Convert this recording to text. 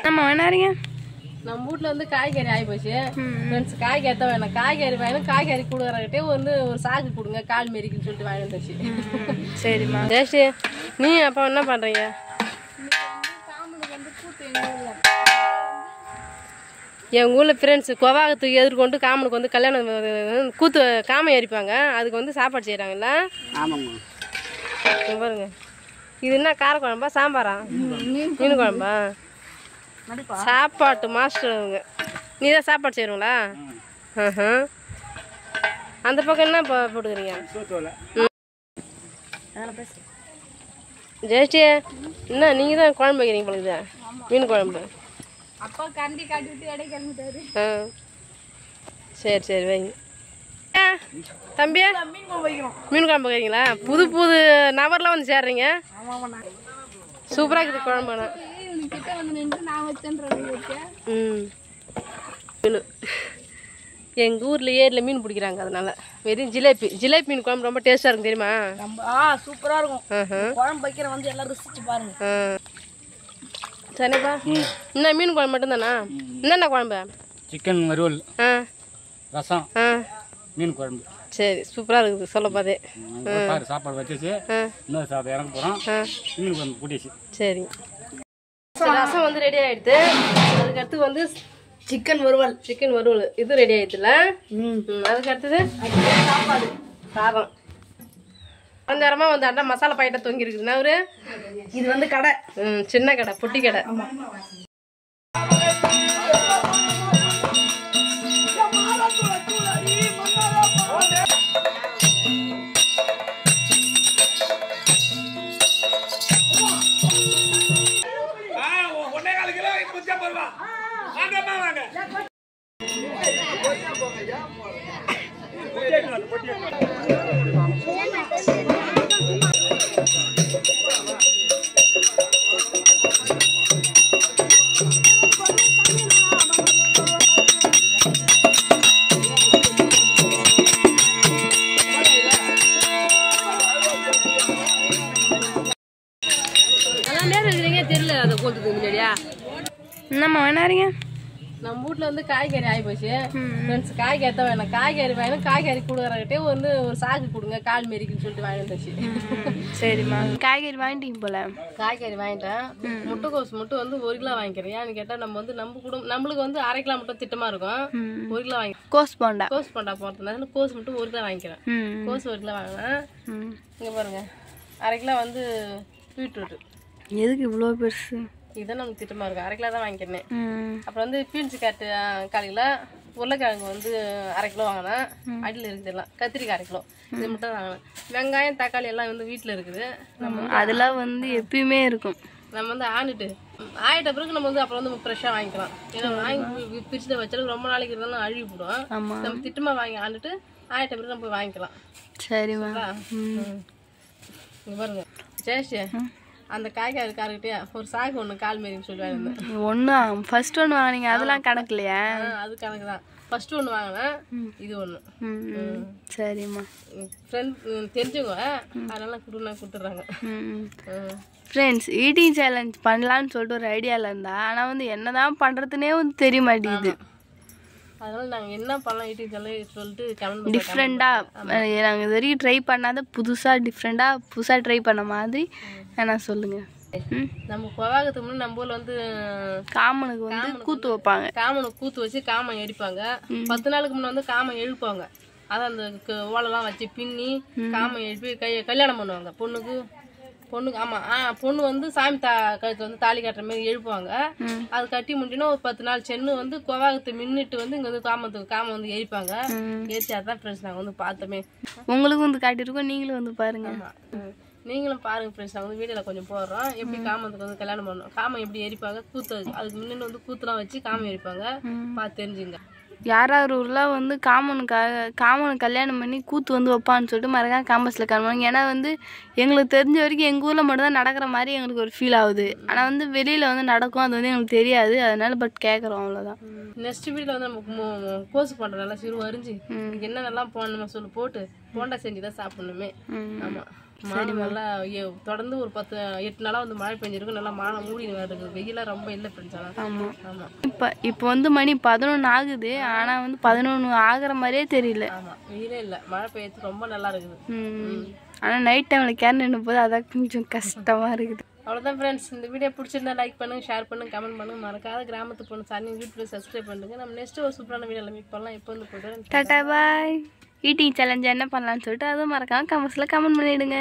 ஆமா வேணாருங்க. நம்ம வீட்டுல வந்து காய்கறி ஆகி போச்சு ஃப்ரெண்ட்ஸ். காய்கறி தான் வேணும், காய்கறி வேணும். காய்கறி கொடுக்குறகிட்டே வந்து ஒரு சாக்கு கொடுங்க கால் மாரிக்குன்னு சொல்லிட்டு வாங்கி வந்துச்சு. சரிம்மா. ஜெயஸ்ரீ நீ அப்போ என்ன பண்றீங்க? எங்கள் ஊரில் ஃப்ரெண்ட்ஸ் கொவாகத்துக்கு எதிர்கொண்டு காமனுக்கு வந்து கல்யாணம் கூத்து காமம் எரிப்பாங்க. அதுக்கு வந்து சாப்பாடு செய்கிறாங்கல்ல. பாருங்க, இது என்ன காரக்குழம்பா சாம்பாரா மீன் குழம்பா? சாப்பாட்டு மாஸ்டர் அவங்க. நீ தான் சாப்பாடு செய்கிறீங்களா? அந்த பக்கம் என்ன போட்டுக்கிறீங்க? ஜெயஸ்ரீ என்ன நீங்கள் தான் குழம்பு வைக்கிறீங்க பொழுது? மீன் குழம்பு. அப்பா கண்டி காட்டிட்டு இடை கிளம்பிட்டாரு. சரி சரி வைங்க. தம்பி மீன் குழம்பு வைக்கிறீங்களா? புது புது நபர்லாம் வந்து சேர்றீங்க. சூப்பராக இருக்குது குழம்புண்ணா. எங்கள் ஊரில் ஏரியில் மீன் பிடிக்கிறாங்க, அதனால வெறும் ஜிலேபி மீன் குழம்பு ரொம்ப டேஸ்ட்டாக இருக்கும் தெரியுமா? சூப்பரா இருக்கும் குழம்பு வைக்கிற வந்து எல்லாரும் ருசிச்சு பாருங்க. சரிப்பா. என்ன மீன் குழம்பு மட்டும்தானா? என்னென்ன குழம்பு? சிக்கன் வறுவல், ரசம், மீன் குழம்பு. சரி சூப்பராக இருக்குது சொல்ல பாதே. சாப்பாடு வச்சிச்சு, இன்னொரு சாப்பாடு இறங்க போகிறோம். மீன் குழம்பு கூட்டிச்சு. சரி, ரசம் வந்து ரெடி ஆகிடுது. அதுக்கு அடுத்து வந்து சிக்கன் வறுவல் இது ரெடி ஆயிடுதுல. அதுக்கு அடுத்தது சாதம். கொஞ்சமா வந்து அண்ணா மசாலா பாக்கெட்டை தொங்கி இருக்குதுன்னா அவரு. இது வந்து கடை, சின்ன கடை, பொட்டி கடை. தெரியல அதை போட்டுக்கு முன்னாடியா என்னம்மா வேணாருங்க. நம்ம வீட்டுல வந்து காய்கறி ஆகி போச்சு ஃப்ரெண்ட்ஸ். காய்கறி தான் வேணும், காய்கறி வேணும். காய்கறி கொடுக்குறகிட்டே வந்து ஒரு சாக்கு கொடுங்க கால் மாரிக்குன்னு சொல்லிட்டு வாங்கி வந்துச்சு. சரிம்மா. காய்கறி வாங்கிட்டீங்க போல. காய்கறி வாங்கிட்டேன். முட்டைக்கோஸ் மட்டும் வந்து 1 கிலோ வாங்கிக்கிறேன். ஏன்னு கேட்டால் நம்ம வந்து நம்மளுக்கு வந்து 1/2 கிலோ மட்டும் திட்டமா இருக்கும். 1 கிலோ வாங்கி கோஸ் போண்டா போடுறதுனால கோஸ் மட்டும் 1 கிலோ வாங்கிக்கிறேன். கோஸ் 1 கிலோ வாங்கினேன். இங்கே பாருங்க, 1/2 கிலோ வந்து பீட்ரூட். எதுக்கு இவ்வளோ பெருசு? இதுதான் நமக்கு திட்டமா இருக்கும். 1/2 கிலோ தான் வாங்கிக்கிறேன். அப்புறம் வந்து பீன்ஸ் கேரட்டு 1/4 கிலோ, உருளைக்கிழங்கு வந்து 1/2 கிலோ வாங்கினேன். அடியில் இருக்குது எல்லாம். கத்திரிக்காய் 1/2 கிலோ, இது மட்டும் வாங்கினேன். வெங்காயம் தக்காளி எல்லாம் வந்து வீட்டில் இருக்குது. அதெல்லாம் வந்து எப்பயுமே இருக்கும். நம்ம வந்து ஆயிட்ட பிறகு நம்ம வந்து அப்புறம் வந்து ஃப்ரெஷ்ஷாக வாங்கிக்கலாம். ஏன்னா வாங்கி பிரிச்சுட்டு வச்சாலும் ரொம்ப நாளைக்கு இருந்தாலும் அழுகி போடும். நம்ம திட்டமா வாங்கி ஆண்டுட்டு ஆயிட்ட பிறகு நம்ம போய் வாங்கிக்கலாம். சரிம்மா. இங்கே பாருங்க ஜெயஸ்ரீ, அந்த காய்கறி காரக்கிட்டே ஒரு சாக்கு ஒன்று கால் மாரின்னு சொல்லி வாங்கினேன். ஒன்றா ஃபர்ஸ்ட் ஒன்று வாங்கினீங்க, அதெல்லாம் கணக்கு இல்லையா? அது கணக்கு தான். ஃபர்ஸ்ட் ஒன்று வாங்கினேன், இது ஒன்று. சரிம்மா. ஃப்ரெண்ட் தெரிஞ்சவங்க அதனால கொடுத்துட்றாங்க. ஃப்ரெண்ட்ஸ் ஈட்டிங் சேலஞ்ச் பண்ணலான்னு சொல்லிட்டு ஒரு ஐடியாவில் இருந்தா, ஆனால் வந்து என்ன தான் பண்ணுறதுனே வந்து தெரிய மாட்டேங்குது. அதனால நாங்கள் என்ன பண்ணலாம் ஈட்டிங் சேலஞ்ச் சொல்லிட்டு கமெண்ட் டிஃப்ரெண்ட்டாக நாங்கள் இது வரைக்கும் ட்ரை பண்ணாத புதுசாக ட்ரை பண்ண மாதிரி நான் சொல்லுங்கள். நம்ம கொவாகத்துக்கு முன்னாடி நம்ம ஊரில் வந்து காமனுக்கு வந்து கூத்து வைப்பாங்க. காமனுக்கு கூத்து வச்சு காமன் எரிப்பாங்க. 10 நாளுக்கு முன்னே வந்து காமன் எழுப்பாங்க. அதான் அந்த ஓலெல்லாம் வச்சு பின்னி காமன் எழுப்பி கல்யாணம் பண்ணுவாங்க பொண்ணுக்கு. பொண்ணு வந்து சாமி கழுத்துல வந்து தாலி கட்டுற மாதிரி எழுப்புவாங்க. அது கட்டி முடிஞ்சுன்னா ஒரு 10 நாள் சென்னு வந்து கொவாகத்தை மின்னிட்டு வந்து இங்க வந்து காமன் வந்து எரிப்பாங்க. எரிச்சு அதான் ஃப்ரெண்ட்ஸ் நாங்கள் வந்து பார்த்தோமே. உங்களுக்கு வந்து காட்டியிருக்கோம், நீங்களும் வந்து பாருங்க. நீங்களும் பாருங்க ஃப்ரெண்ட்ஸ். நாங்கள் வந்து வீடியோவில் கொஞ்சம் போடுறோம் எப்படி காமத்துக்கு வந்து கல்யாணம் பண்ணணும், காமம் எப்படி எரிப்பாங்க, கூத்து அதுக்கு முன்னாடி வந்து கூத்துலாம் வச்சு காமம் எரிப்பாங்க. பார்த்து தெரிஞ்சுங்க. யாராவது ஊரில் வந்து காமனுக்கு கல்யாணம் பண்ணி கூத்து வந்து வைப்பான்னு சொல்லிட்டு மறக்காம காம்பஸில் காணுவாங்க. ஏன்னா வந்து எங்களுக்கு தெரிஞ்ச வரைக்கும் எங்கள் ஊரில் மட்டும்தான் நடக்கிற மாதிரி எங்களுக்கு ஒரு ஃபீல் ஆகுது. ஆனால் வந்து வெளியில் வந்து நடக்கும், அது வந்து எங்களுக்கு தெரியாது. அதனால கேட்குறோம், அவ்வளோதான். நெக்ஸ்ட் வீடியோவில் வந்து நமக்கு கோஸ் பண்ணுறோம். நல்லா சிறு அரிஞ்சு என்னென்னலாம் போடணுமா சொல்லி போட்டு போண்டா செஞ்சு தான் சாப்பிடணுமே. ஆமாம். மானம் நல்லா தொடர்ந்து ஒரு 8 நாளாக வந்து மழை பெஞ்சிருக்கு. நல்லா மானம் மூடி இருக்குது. வெயிலாக ரொம்ப இல்லை ஃப்ரெண்ட்ஸ். ஆமாம். ஆமாம். இப்போ வந்து மணி 11 ஆகுது. ஆனால் வந்து 11 ஆகிற மாதிரியே தெரியல. ஆமாம், வெயிலே இல்லை. மழை பெய்யறது ரொம்ப நல்லா இருக்குது. ஆனால் நைட் டைமில் கேர் நின்று போது அதான் கொஞ்சம் கஷ்டமாக இருக்குது. அவ்வளோதான் ஃப்ரெண்ட்ஸ். இந்த வீடியோ பிடிச்சிருந்தா லைக் பண்ணுங்க, ஷேர் பண்ணுங்க, கமெண்ட் பண்ணுங்க. மறக்காத கிராமத்து பொண்ணு சாணி யூடியூப்ல சப்ஸ்கிரைப் பண்ணுங்க. நம்ம நெக்ஸ்ட் ஒரு சூப்பரான வீடியோவில் மீட் பண்ணலாம். இப்போ வந்து போய்ட்டு டாடா பாய். ஈட்டிங் சேலஞ்ச் என்ன பண்ணலான்னு சொல்லிட்டு அதுவும் மறக்காம கமெண்ட்ஸில் கமெண்ட் பண்ணிவிடுங்க.